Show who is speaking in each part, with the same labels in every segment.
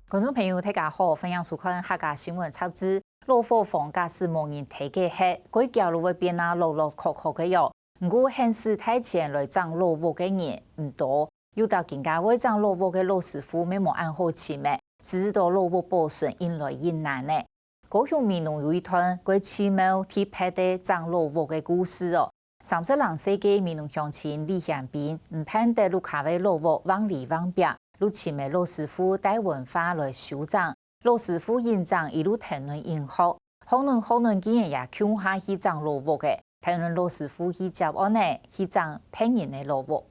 Speaker 1: 观众朋友，大家好，欢迎收看客家新闻插枝。落火房假使无人提嘅黑，鬼桥路会变啊，落落壳壳嘅哟。不过现实太前来涨落火嘅人唔多，有到更加会涨落火嘅老师傅，没冇按好起咩，使到落火保存引来引难呢。高雄民农有一段鬼奇妙贴拍的涨落火嘅故事哦。32岁嘅民农乡亲李向斌，唔盼得路卡位落火往里往边。路前的老师傅带文化来修长，老师傅演讲一路谈论音乐，可能今日也抢下去涨落物嘅，谈论老师傅去教案呢，去涨骗人的落物。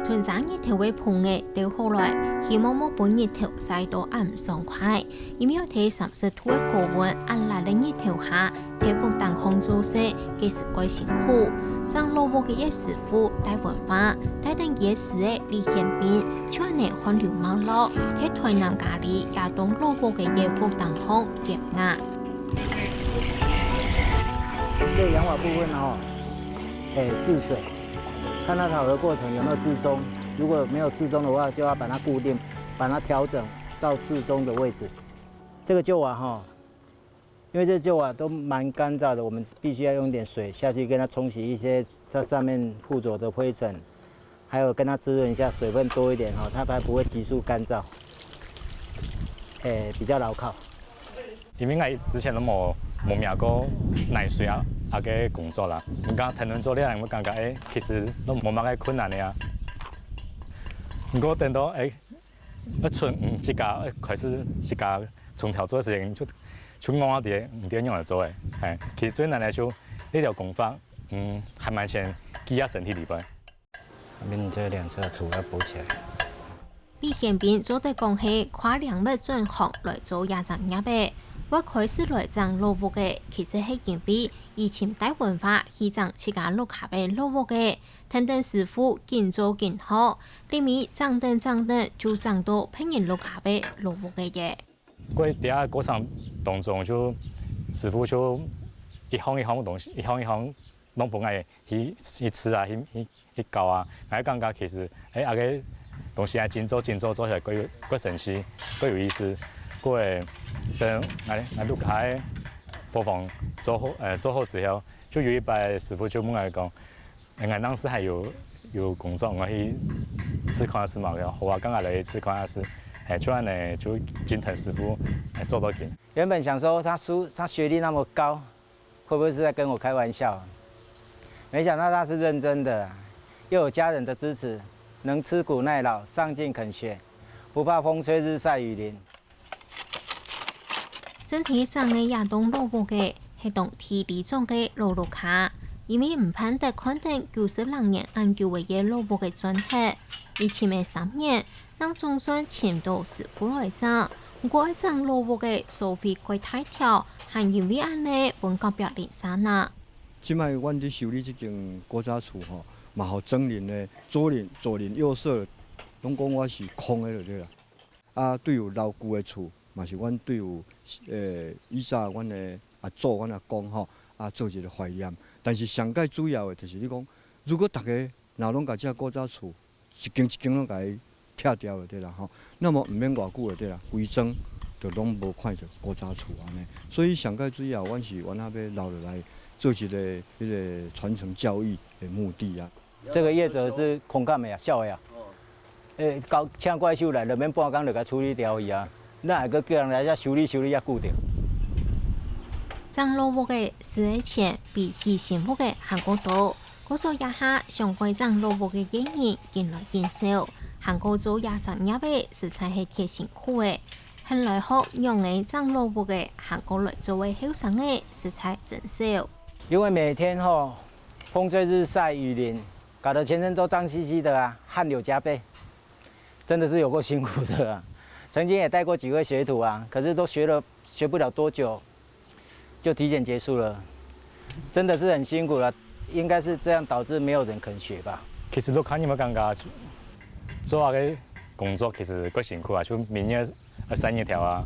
Speaker 2: 屯长日头会碰嘅，到后来，希望我本日头晒到暗爽快，因为要睇30度嘅高温，按来的日头下，睇风当空做事，嘅是怪辛苦。张落沃嘅一师傅带文化，带等夜市嘅李显斌，就系你看流氓咯，睇台南咖喱也当落沃嘅夜风当空减压。
Speaker 3: 这个养法部分哦，试水。看它烤的过程有没有至中，如果没有至中的话，就要把它固定，把它调整到至中的位置。这个旧瓦哈，因为这旧瓦都蛮干燥的，我们必须要用点水下去跟它冲洗一些它上面附着的灰尘，还有跟它滋润一下，水分多一点哈，它才不会急速干燥，比较牢靠。
Speaker 4: 因为我之前都冇命过耐水啊。嘅工作啦，我讲谈论做了，我感觉其实都冇乜嘅困難嘅啊。不過等到一出自家開始自家從頭做事情，就我哋唔點樣嚟做嘅，係其實最難嘅就呢條功法，還蠻先記喺身體裏邊。
Speaker 3: 後面這兩側土要補起來。
Speaker 2: 李顯斌做得講係跨兩物轉行來做亞長業嘅。我開始來漲落物嘅，其實係因為以前帶文化去漲自家落下嘅落物嘅，等師傅見做見好，裡面漲等就漲到騙人落下嘅落物嘅嘢。
Speaker 4: 第一過程當中就師傅就一項東西，一項弄本來去吃啊，去搞啊，我感覺其實個東西係真做起來幾神奇，幾有意思。過誒，等我錄下貨房做好之後，就有一擺師傅就問我講，我當時還有工作，我去試看下嘛，好啊，剛才來試看下試，突然呢就金騰師傅做到緊。
Speaker 3: 原本想說他學歷那麼高，會不會是在跟我開玩笑？沒想到他是認真的，又有家人的支持，能吃苦耐勞，上進肯學，不怕風吹日曬雨淋。
Speaker 2: 整體漲嘅亞東落物嘅係同體力重嘅路路卡，因為唔盼得看定92年研究嘅嘢落物嘅轉變，以前嘅3年，讓總算簽到師傅來漲，不過一漲落物嘅收費貴太條，係因為安尼本國表零散啊。
Speaker 5: 即擺阮伫修理即間古早厝吼，嘛互整人呢，左鄰右舍，攏講我是空的就對啦。啊，對有老舊的厝。嘛是阮對有以前阮的阿祖、阮阿公吼，做一個懷念。但是上界主要的就是你講，如果大家若攏甲這古早厝一間攏甲伊拆掉了對啦吼，那麼毋免偌久了對啦，規整就攏無看到古早厝安尼。所以上界主要阮是阮阿要留落來做一個傳承教育的目的啊。
Speaker 3: 這個業者是空干的呀，小的呀，搞請怪獸來，就免半工就甲處理掉伊啊。那個叫人來遮修理也固定。
Speaker 2: 漲落物嘅是錢比起幸福嘅韓國多，嗰數一下上季漲落物嘅經驗見來見少，韓國做亞漲業嘅實在係挺辛苦嘅，後來學用嘅漲落物嘅韓國來做嘅後生嘅實在真少。
Speaker 3: 因為每天風吹日曬雨淋，搞得全身都髒兮兮的啊，汗流浹背，真的是有夠辛苦的啊。曾經也帶過幾位學徒啊，可是都學不了多久，就體檢結束了，真的是很辛苦了。應該是這樣導致沒有人肯學吧。
Speaker 4: 其實都看你們感覺做下嘅工作其實幾辛苦啊，就明日3日條啊，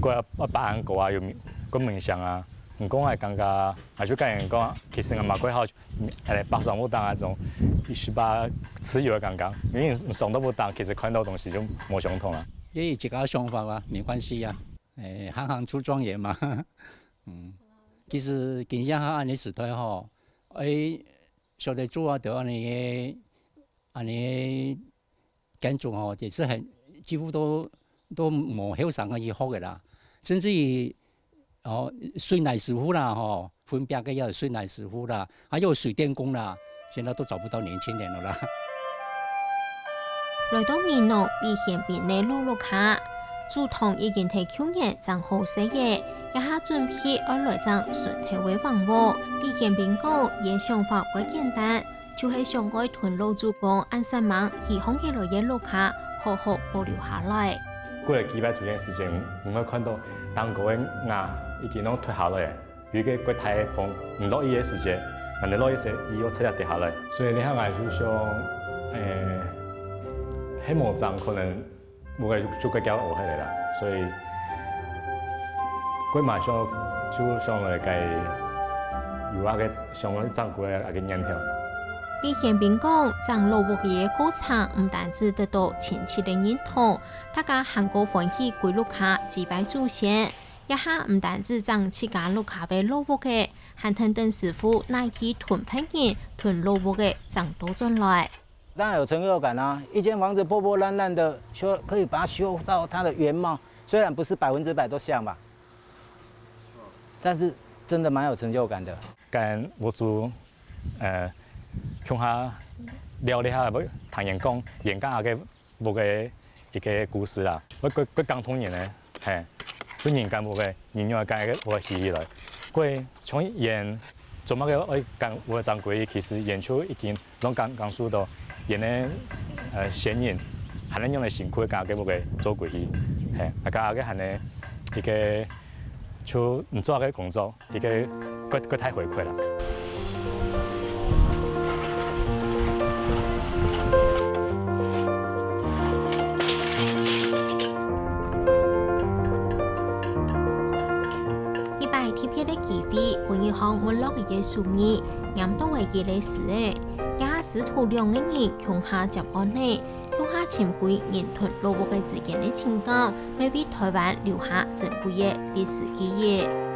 Speaker 4: 个北岸国啊，有个冥想啊。唔讲係更加，係就跟人講，其實我嘛幾好，北上不當那種，18自由的感覺，因為上都不當，其實看到東西就冇相同啦。
Speaker 6: 也有幾個想法啊，沒關係啊，行行出狀元嘛。其實經常按你時代吼，小弟做啊，就按你建築吼，也是很幾乎都冇後生嘅去學嘅啦，甚至於。水泥師傅啦，分別嘅要有水泥師傅啦，還有水電工啦，現在都找不到年輕人了啦。
Speaker 2: 來到美濃李顯斌嘅路路卡，主堂已經喺去年裝好細嘅，一下準備而來裝順體為房屋。李顯斌講，嘢想法鬼簡單，就係想改屯路主公按三萬希望嘅來嘅路卡好好保留下來。
Speaker 4: 過嚟幾擺做件事情，唔可以看到當個嘅牙已經攏脫下來，有個過太碰唔落伊嘅時節，但係落伊時伊又出嚟跌下來，所以你睇我就想喺無站可能冇個就個叫學起來啦，所以佢馬上就上來計有那個上來掌過那個念頭。
Speaker 2: 李顯斌講，裝路屋嘅過程唔單止得到親戚嘅認同，大家韓國歡喜歸路卡祭拜祖先，一下唔單止裝自家路卡嘅路屋嘅，還等等師傅乃去屯朋人屯路屋嘅裝多進來。
Speaker 3: 當然有成就感啊！一間房子破破爛爛的，修可以把它修到它的原貌，雖然不是100%都像吧，但是真的蠻有成就感的。
Speaker 4: 跟我做向下了解下，要同人講人家嘅屋嘅一個故事啦。我講通人咧，係，所以人家屋嘅人用嘅嘅我起來，佢從人做乜嘅我講我掌櫃，其實人就已經攏講述到人嘅先人，係能用嚟辛苦嘅嘅屋嘅做櫃去，係，大家嘅係呢一個就唔做嘅工作，一個佢太回饋啦。本一項沒落嘅嘢數字，啱到為嘅歷史誒，也試圖兩個人向下接案呢，向下潛歸人屯路屋嘅之間嘅情感，未俾台灣留下珍貴嘅歷史記憶。